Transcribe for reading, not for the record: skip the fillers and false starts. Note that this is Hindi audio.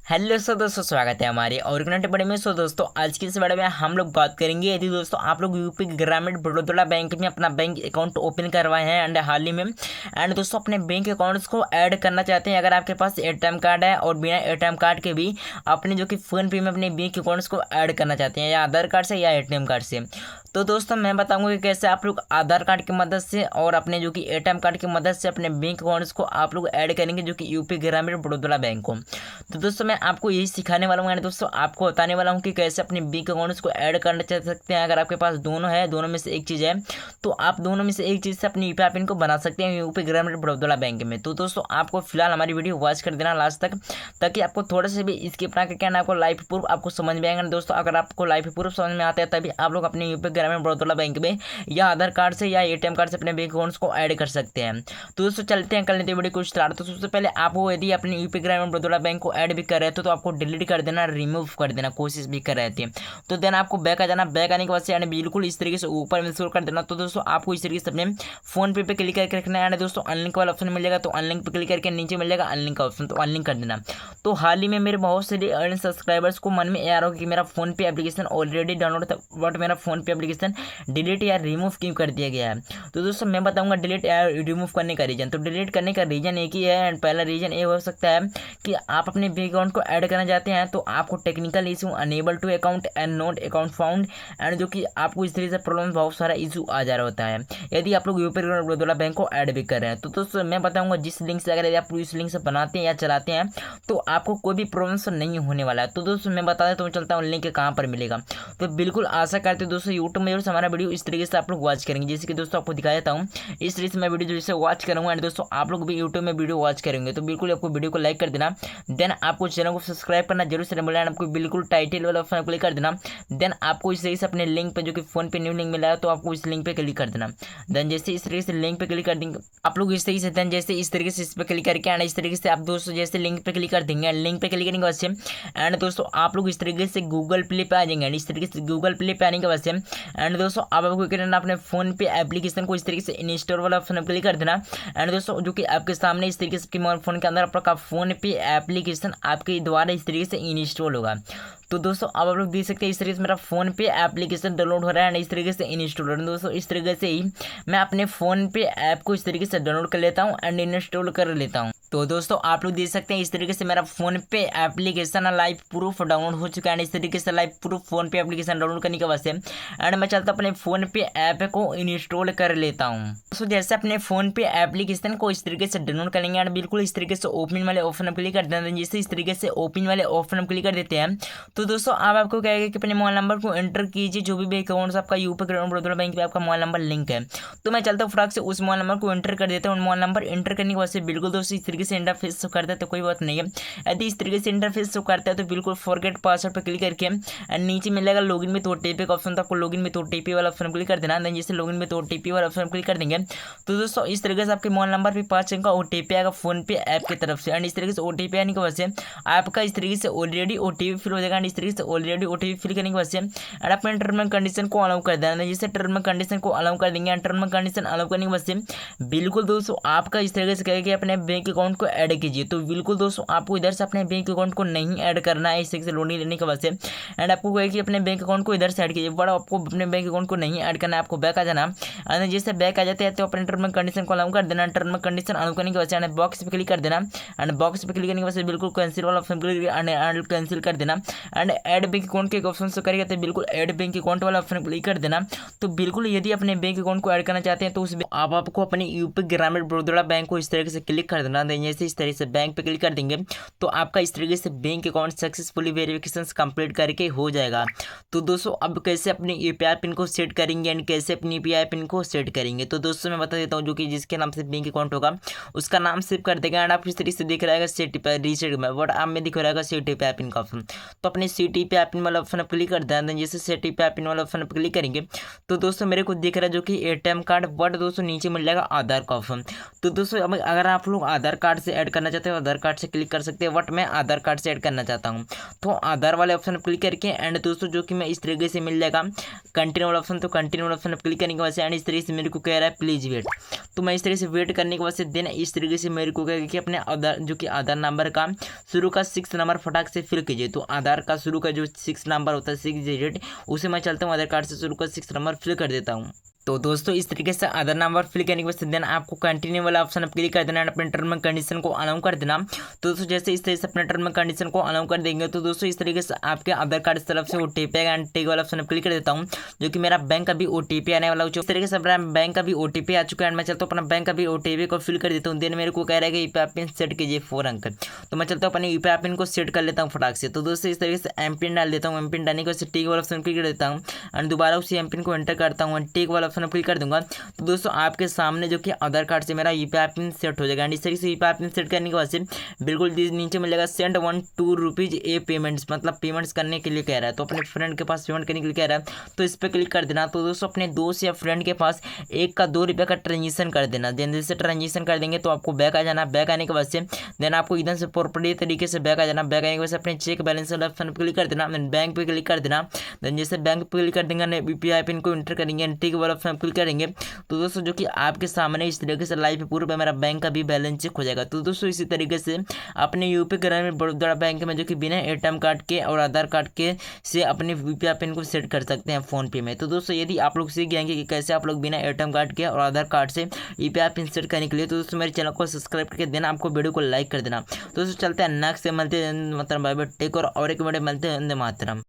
हेलो सो दोस्तों, स्वागत है हमारे ऑर्गेनाइज बड़े में। दोस्तों, आज की इस वीडियो में हम लोग बात करेंगे यदि दोस्तों आप लोग यूपी ग्रामीण बड़ौदा बैंक में अपना बैंक अकाउंट ओपन करवाए हैं एंड हाल ही में एंड दोस्तों अपने बैंक अकाउंट्स को ऐड करना चाहते हैं। अगर आपके पास एटीएम कार्ड है और बिना एटीएम कार्ड के भी अपने जो कि फ़ोन पे में अपने बैंक अकाउंट्स को ऐड करना चाहते हैं, या आधार कार्ड से या एटीएम कार्ड से, तो दोस्तों मैं बताऊंगा कि कैसे आप लोग आधार कार्ड की मदद से और अपने जो कि एटीएम कार्ड की मदद से अपने बैंक अकाउंट्स को आप लोग ऐड करेंगे जो कि यूपी ग्रामीण बड़ौदा बैंक को। तो दोस्तों मैं आपको यही सिखाने वाला हूँ एंड दोस्तों आपको बताने वाला हूँ कि कैसे अपने बैंक अकाउंट्स को ऐड करना चाह सकते हैं। अगर आपके पास दोनों है, दोनों में से एक चीज़ है, तो आप दोनों में से एक चीज़ से अपनी यूपीआई पिन को बना सकते हैं यूपी ग्रामीण बड़ौदा बैंक में। तो दोस्तों आपको फिलहाल हमारी वीडियो वॉच कर देना लास्ट तक, ताकि आपको थोड़ा सा भी स्किप ना करके आपको लाइव प्रूफ आपको समझ में आएगा। दोस्तों अगर आपको लाइव प्रूफ समझ में आता है तभी आप लोग अपने यूपी ग्रामीण बड़ौदा बैंक में या आधार कार्ड से या एटीएम कार्ड से अपने बैंक अकाउंट्स को ऐड कर सकते हैं। तो दोस्तों चलते हैं, कर लेते हैं वीडियो को स्टार्ट। तो सबसे पहले आपको यदि अपने यूपी ग्रामीण बड़ौदा बैंक को ऐड भी कर रहे थे तो आपको डिलीट कर देना, रिमूव कर देना, कोशिश भी कर रहे थे तो देन आपको बैक आ जाना। बैक आने के बाद से यानी बिल्कुल इस तरीके से ऊपर में स्क्रॉल कर देना। तो दोस्तों आपको इस तरीके से अपने फोन पे क्लिक करके रखना है। दोस्तों अनलिंक वाला ऑप्शन मिल जाएगा तो अनलिंक पे क्लिक करके नीचे मिल जाएगा अनलिंक का ऑप्शन, तो अनलिंक कर देना। तो हाल ही में मेरे बहुत से अर्न सब्सक्राइबर्स को मन में आ रहा होगा कि मेरा फोन पे एप्लीकेशन ऑलरेडी डाउनलोड था, बट मेरा फोन पे एप्लीकेशन डिलीट या रिमूव क्यों कर दिया गया है। तो दोस्तों मैं बताऊंगा डिलीट या रिमूव करने का रीजन। तो डिलीट करने का रीजन एक ही है एंड पहला रीजन ये हो सकता है कि आप अपने बैंक अकाउंट को ऐड करना चाहते हैं तो आपको technical issue, unable to account and not account found, and जो कि आपको इस तरीके से प्रॉब्लम बहुत सारा इशू आ जा रहा होता है यदि आप लोग यूपी बड़ौदा बैंक को ऐड भी कर रहे हैं। तो दोस्तों मैं बताऊंगा जिस लिंक से, अगर यदि आप इस लिंक से बनाते हैं या चलाते हैं तो आपको कोई भी प्रॉब्लम नहीं होने वाला है। तो दोस्तों मैं बता देता हूँ, चलता हूँ लिंक कहाँ पर मिलेगा। तो बिल्कुल आशा करते दोस्तों यूट्यूब में जरूर हमारा वीडियो इस तरीके से आप लोग वॉच करेंगे, जैसे कि दोस्तों आपको दिखा देता हूँ इस तरीके से मैं वीडियो जैसे वॉच करूँगा एंड दोस्तों आप लोग भी यूट्यूब में वीडियो वॉच करेंगे। तो बिल्कुल आपको वीडियो को लाइक कर देना, देन आपको चैनल को सब्सक्राइब करना जरूर से बोला, आपको बिल्कुल टाइटल वाला ऑप्शन क्लिक कर देना। देन आपको इस तरीके से अपने लिंक पे जो कि फोन पे न्यू लिंक मिला है तो आपको इस लिंक पे क्लिक कर देना। देन जैसे इस तरीके से लिंक पे क्लिक कर देंगे आप लोग इस तरीके से, देन जैसे इस तरीके से इस पे क्लिक करके आना, इस तरीके से आप दोस्तों जैसे लिंक पे क्लिक कर देंगे, लिंक पे क्लिक करने के बाद से एंड दोस्तों आप लोग इस तरीके से गूगल प्ले पे आ जाएंगे। इस तरीके से गूगल प्ले पे आने के बाद से एंड दोस्तों आप आपको करना अपने फोन पे एप्लीकेशन को इस तरीके से इंस्टॉल वाला ऑप्शन क्लिक कर देना। एंड दोस्तों जो कि आपके सामने इस तरीके से मोबाइल फोन के अंदर आपका फोन पे एप्लीकेशन आपके द्वारा इस तरीके से इंस्टॉल होगा। तो दोस्तों अब आप लोग देख सकते हैं इस तरीके से मेरा फोन पे एप्लीकेशन डाउनलोड हो रहा है एंड इस तरीके से इंस्टॉल हो रहा है। दोस्तों इस तरीके से ही मैं अपने फोन पे ऐप को इस तरीके से डाउनलोड कर लेता हूँ एंड इंस्टॉल कर लेता हूँ। तो दोस्तों आप लोग देख सकते हैं इस तरीके से मेरा फोन पे एप्लीकेशन लाइव प्रूफ डाउनलोड हो चुका है। इस तरीके से लाइव प्रूफ फोन पे एप्लीकेशन डाउनलोड करने के बाद से एंड मैं चलता अपने फोन पे ऐप को इंस्टॉल कर लेता हूँ। दोस्तों जैसे अपने फोन पे एप्लीकेशन को इस तरीके से डाउनलोड करेंगे एंड बिल्कुल इस तरीके से ओपन वाले ऑप्शन पर क्लिक कर देते हैं। जैसे इस तरीके से ओपन वाले ऑप्शन पर क्लिक कर देते हैं तो दोस्तों अब आपको कहेगा कि अपने मोबाइल नंबर को एंटर कीजिए, जो भी बैंक अकाउंट आपका यूपी ग्रामीण बड़ौदा बैंक पे आपका मोबाइल नंबर लिंक है। तो मैं चलता हूँ फटाक से उस मोबाइल नंबर को एंटर कर देता हूँ। मोबाइल नंबर एंटर करने के बाद से बिल्कुल दोस्तों इस तरीके से इंटरफेस शो करता है तो कोई बात नहीं है। यदि इस तरीके से इंटरफेस शो करता है तो बिल्कुल फॉरगेट पासवर्ड पर क्लिक करके एंड नीचे मिलेगा लॉगिन विथ ओटीपी का ऑप्शन, तो आपको लॉगिन विथ ओटीपी वाला ऑप्शन क्लिक कर देना। देन जैसे लॉगिन विथ ओटीपी वाला ऑप्शन क्लिक कर देंगे तो दोस्तों इस तरीके से आपके मोबाइल नंबर पर 5 अंक का ओटीपी आएगा फोन पे ऐप की तरफ से एंड इस तरीके से ओटीपी आने की वजह से आपका इस तरीके से ऑलरेडी ओटीपी फिल हो जाएगा एंड इस तरीके से ऑलरेडी ओटीपी फिल करने की वजह से एंड अपने टर्म एंड कंडीशन को अलाउ कर देना। जैसे टर्म एंड कंडीशन को अलाउ कर देंगे and term and condition allow करने की वजह से बिल्कुल दोस्तों आपका इस तरीके से कहेगा कि अपने बैंक अकाउंट को ऐड कीजिए। तो बिल्कुल दोस्तों आपको इधर से अपने बैंक अकाउंट को नहीं ऐड करना है इस तरीके से लोडिंग लेने के वजह से एंड आपको कहेगा कि अपने बैंक अकाउंट को इधर से ऐड कीजिए, बट आपको अपने बैंक अकाउंट को नहीं ऐड करना है, आपको बैक आ जाना। एंड जैसे बैक आ जाते हैं तो अपने टर्म एंड कंडीशन को अलाउ कर देना। टर्म एंड कंडीशन अलाउ करने की वजह से बॉक्स पे क्लिक कर देना एंड बॉक्स पे क्लिक करने की वजह से बिल्कुल कैंसिल वाला ऑप्शन क्लिक कैंसिल कर देना एंड ऐड बैंक अकाउंट के ऑप्शन से करेगा तो बिल्कुल ऐड बैंक अकाउंट वाला ऑप्शन क्लिक कर देना। तो बिल्कुल यदि अपने बैंक अकाउंट को ऐड करना चाहते हैं तो उसमें आप आपको अपने यूपी ग्रामीण बड़ौदा बैंक को इस तरीके से क्लिक कर देना। जैसे इस तरीके से बैंक पे क्लिक कर देंगे तो आपका इस तरीके से bank account successfully verification complete करके हो जाएगा। तो दोस्तों अब कैसे अपने यूपीआई पिन को सेट करेंगे एंड कैसे अपनी यूपीआई पिन को सेट करेंगे, तो दोस्तों मैं बता देता हूँ जो कि जिसके नाम से बैंक अकाउंट होगा उसका नाम सेव कर देगा एंड आप इस तरीके से दिख रहेगा सेट रीसेट में, बट आप में दिख रहेगा सेट यूपीआई पिन का ऑप्शन। तो अपने अपने सिटी पे पिन वाला ऑप्शन पर क्लिक कर देना। जैसे सिटी पे पिन वाला ऑप्शन पर क्लिक करेंगे तो दोस्तों मेरे को दिख रहा है जो कि एटीएम कार्ड, बट दोस्तों नीचे मिल जाएगा आधार का ऑप्शन। तो दोस्तों अब अगर आप लोग आधार कार्ड से ऐड करना चाहते हो आधार कार्ड से क्लिक कर सकते हैं, बट मैं आधार कार्ड से ऐड करना चाहता हूँ तो आधार वाले ऑप्शन पर क्लिक करके एंड दोस्तों जो कि मैं इस तरीके से मिल जाएगा कंटिन्यू वाला ऑप्शन। तो कंटिन्यू वाला ऑप्शन पर क्लिक करने के बाद से एंड इस तरीके से मेरे को कह रहा है प्लीज वेट। तो मैं इस तरीके से वेट करने के बाद से देन इस तरीके से मेरे को कहेगा कि अपने आधार जो कि आधार नंबर का शुरू का 6 नंबर फटाक से फिल कीजिए। तो आधार का शुरू का जो 6 नंबर होता है 6 डिजिट, उसे मैं चलता हूँ आधार कार्ड से शुरू का 6 नंबर फिल कर देता हूँ। तो दोस्तों इस तरीके से आधार नंबर फिल करने के बाद देन आपको कंटिन्यू वाला ऑप्शन क्लिक कर देना, अपने टर्म एंड कंडीशन को अलाउ कर देना। तो दोस्तों जैसे इस तरीके से अपने टर्म एंड कंडीशन को अलाउ कर देंगे तो दोस्तों इस तरीके से आपके आधार कार्ड की तरफ से ओटीपी आएगा एंड टेक वाला ऑप्शन क्लिक कर देता हूँ जो कि मेरा बैंक का भी ओटीपी आने वाला है। इस तरीके से अपना बैंक का भी ओटीपी आ चुका है एंड मैं चलता हूँ अपना बैंक का भी ओटीपी को फिल कर देता हूँ। देन मेरे को कह रहा है कि यूपीआई पिन सेट कीजिए 4 अंक। तो मैं चलता हूँ अपने यूपीआई पिन को सेट कर लेता हूँ फटाक से। तो दोस्तों इस तरीके से एम पिन डाल देता हूँ, एम पिन डालने के बाद टेक वाला ऑप्शन क्लिक कर देता हूँ एंड दोबारा उसी एम पिन को एंटर करता हूँ एंड टेक वाला ऑप्शन क्लिक कर दूंगा। तो दोस्तों आपके सामने जो कि आधार कार्ड से मेरा यूपीआई पिन सेट हो जाएगा एंड इस तरीके से यूपीआई पिन सेट करने के बाद से बिल्कुल नीचे मिलेगा सेंड 1 2 रुपीज ए पेमेंट्स, मतलब पेमेंट्स करने के लिए कह रहा है। तो अपने फ्रेंड के पास पेमेंट करने के लिए कह रहा है तो इस पर क्लिक कर देना। तो दोस्तों अपने दोस्त या फ्रेंड के पास 1 का 2 रुपये का ट्रांजेक्शन कर देना। देन जैसे ट्रांजेक्शन कर देंगे तो आपको बैक आ जाना। बैक आने के बाद से देन आपको इधर से प्रॉपर्टी तरीके से बैक आ जाना। बैक आने के बाद से अपने चेक बैलेंस वाला ऑप्शन पर क्लिक कर देना, बैंक पे क्लिक कर देना। देन जैसे बैंक पे क्लिक कर देंगे यूपीआई पिन को एंटर करेंगे ठीक वाला ऑप्शन क्लिक करेंगे तो दोस्तों जो कि आपके सामने इस तरीके से लाइव प्रूफ है मेरा बैंक का भी बैलेंस चेक हो जाएगा। तो दोस्तों इसी तरीके से अपने यूपी ग्रामीण बड़ौदा बैंक में जो कि बिना एटीएम कार्ड के और आधार कार्ड के से अपने यूपीआई पिन को सेट कर सकते हैं फ़ोन पे में। तो दोस्तों यदि आप लोग सीख जाएंगे कि कैसे आप लोग बिना एटीएम कार्ड के और आधार कार्ड से यूपीआई पिन सेट करने के लिए, तो दोस्तों मेरे चैनल को सब्सक्राइब करके देना, आपको वीडियो को लाइक कर देना। दोस्तों चलते हैं नेक्स्ट से मिलते हैं, मतलब बाय बाय टेक और एक वीडियो मिलते हैं। वंदे मातरम।